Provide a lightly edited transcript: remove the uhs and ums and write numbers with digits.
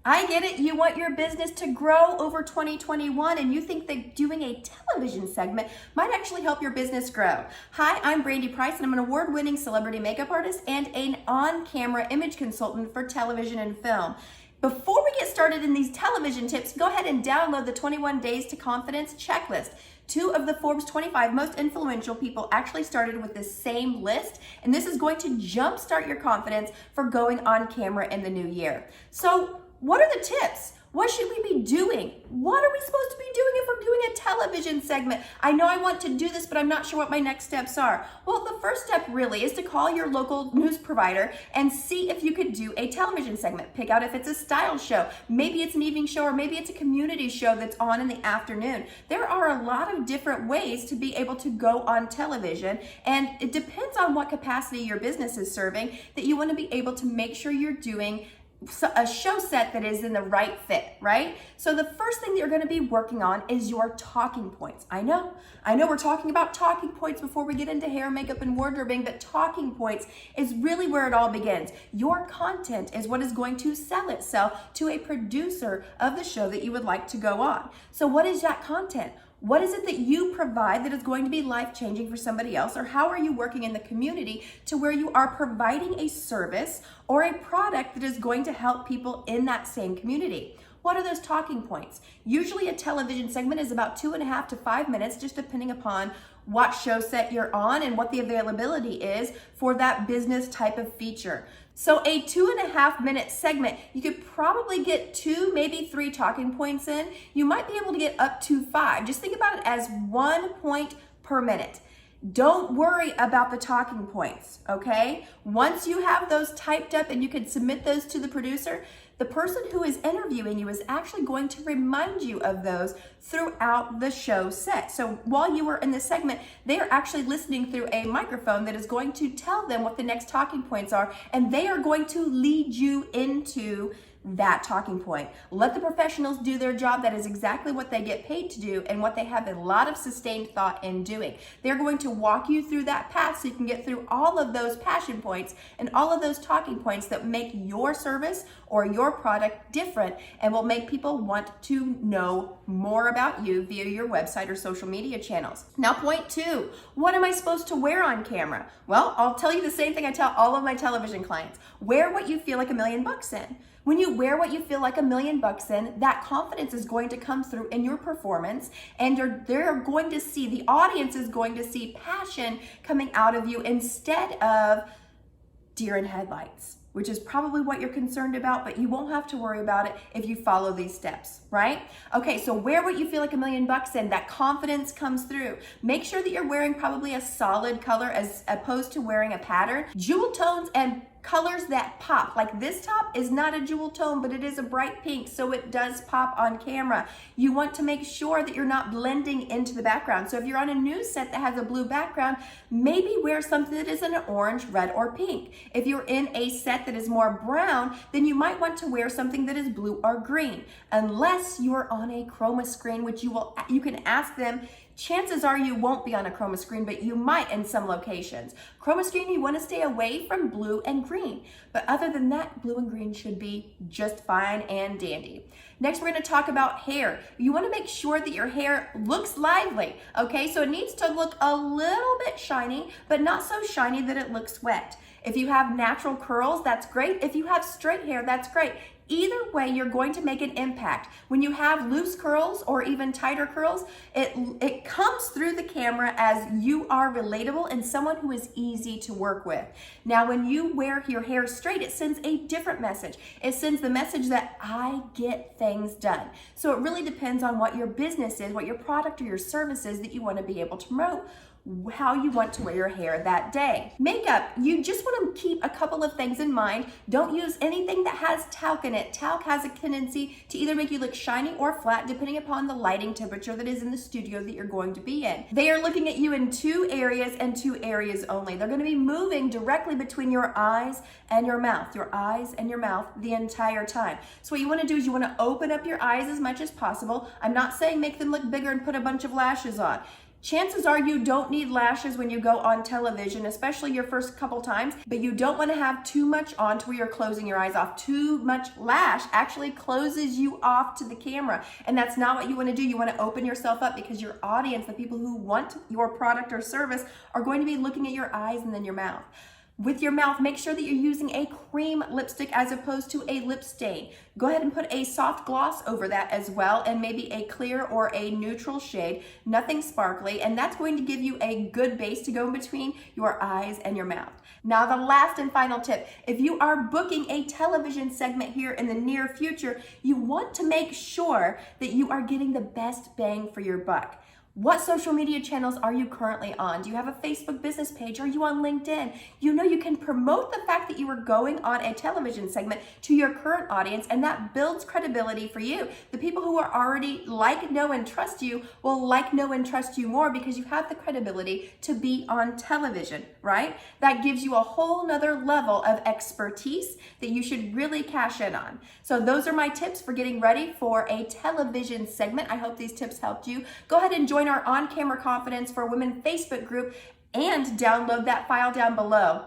I get it. You want your business to grow over 2021 and you think that doing a television segment might actually help your business grow. Hi, I'm Brandie Price and I'm an award-winning celebrity makeup artist and an on-camera image consultant for television and film. Before we get started in these television tips, go ahead and download the 21 Days to Confidence checklist. 2 of the Forbes 25 most influential people actually started with the same list, and this is going to jumpstart your confidence for going on camera in the new year. So, what are the tips? What should we be doing? What are we supposed to be doing if we're doing a television segment? I know I want to do this, but I'm not sure what my next steps are. Well, the first step really is to call your local news provider and see if you could do a television segment. Pick out if it's a style show, maybe it's an evening show, or maybe it's a community show that's on in the afternoon. There are a lot of different ways to be able to go on television, and it depends on what capacity your business is serving that you want to be able to make sure you're doing a show set that is in the right fit, right? So the first thing that you're going to be working on is your talking points. I know we're talking about talking points before we get into hair, makeup, and wardrobing, but talking points is really where it all begins. Your content is what is going to sell itself to a producer of the show that you would like to go on. So what is that content? What is it that you provide that is going to be life-changing for somebody else? Or how are you working in the community to where you are providing a service or a product that is going to help people in that same community? What are those talking points? Usually a television segment is about 2.5 to 5 minutes, just depending upon what show set you're on and what the availability is for that business type of feature. So a 2.5 minute segment, you could probably get 2, maybe 3 talking points in. You might be able to get up to 5. Just think about it as 1 point per minute. Don't worry about the talking points, okay? Once you have those typed up and you can submit those to the producer, the person who is interviewing you is actually going to remind you of those throughout the show set. So while you are in the segment, they are actually listening through a microphone that is going to tell them what the next talking points are, and they are going to lead you into that talking point. Let the professionals do their job. That is exactly what they get paid to do and what they have a lot of sustained thought in doing. They're going to walk you through that path so you can get through all of those passion points and all of those talking points that make your service or your product different and will make people want to know more about you via your website or social media channels. Now, point 2, what am I supposed to wear on camera? Well, I'll tell you the same thing I tell all of my television clients. Wear what you feel like $1 million in. When you wear what you feel like $1 million in, that confidence is going to come through in your performance, and they're going to see, the audience is going to see passion coming out of you instead of deer in headlights, which is probably what you're concerned about, but you won't have to worry about it if you follow these steps, right? Okay, so wear what you feel like $1 million in. That confidence comes through. Make sure that you're wearing probably a solid color as opposed to wearing a pattern. Jewel tones and colors that pop. Like this top is not a jewel tone, but it is a bright pink, so it does pop on camera. You want to make sure that you're not blending into the background. So if you're on a news set that has a blue background, maybe wear something that is an orange, red, or pink. If you're in a set that is more brown, then you might want to wear something that is blue or green, unless you're on a chroma screen, which you can ask them. Chances are you won't be on a chroma screen, but you might in some locations. Chroma screen, you want to stay away from blue and green. But other than that, blue and green should be just fine and dandy. Next, we're going to talk about hair. You want to make sure that your hair looks lively, okay? So it needs to look a little bit shiny, but not so shiny that it looks wet. If you have natural curls, that's great. If you have straight hair, that's great. Either way, you're going to make an impact. When you have loose curls or even tighter curls, it comes through the camera as you are relatable and someone who is easy to work with. Now, when you wear your hair straight, it sends a different message. It sends the message that I get things done. So it really depends on what your business is, what your product or your service is that you want to be able to promote, how you want to wear your hair that day. Makeup, you just want to keep a couple of things in mind. Don't use anything that has talc in it. Talc has a tendency to either make you look shiny or flat depending upon the lighting temperature that is in the studio that you're going to be in. They are looking at you in 2 areas and 2 areas only. They're going to be moving directly between your eyes and your mouth, the entire time. So what you want to do is you want to open up your eyes as much as possible. I'm not saying make them look bigger and put a bunch of lashes on. Chances are you don't need lashes when you go on television, especially your first couple times, but you don't want to have too much on to where you're closing your eyes off. Too much lash actually closes you off to the camera, and that's not what you want to do. You want to open yourself up because your audience, the people who want your product or service, are going to be looking at your eyes and then your mouth. With your mouth, make sure that you're using a cream lipstick as opposed to a lip stain. Go ahead and put a soft gloss over that as well, and maybe a clear or a neutral shade, nothing sparkly, and that's going to give you a good base to go in between your eyes and your mouth. Now, the last and final tip, if you are booking a television segment here in the near future, you want to make sure that you are getting the best bang for your buck. What social media channels are you currently on? Do you have a Facebook business page? Are you on LinkedIn? You know you can promote the fact that you are going on a television segment to your current audience, and that builds credibility for you. The people who are already like, know, and trust you will like, know, and trust you more because you have the credibility to be on television, right? That gives you a whole nother level of expertise that you should really cash in on. So those are my tips for getting ready for a television segment. I hope these tips helped you. Go ahead and join our On Camera Confidence for Women Facebook group and download that file down below.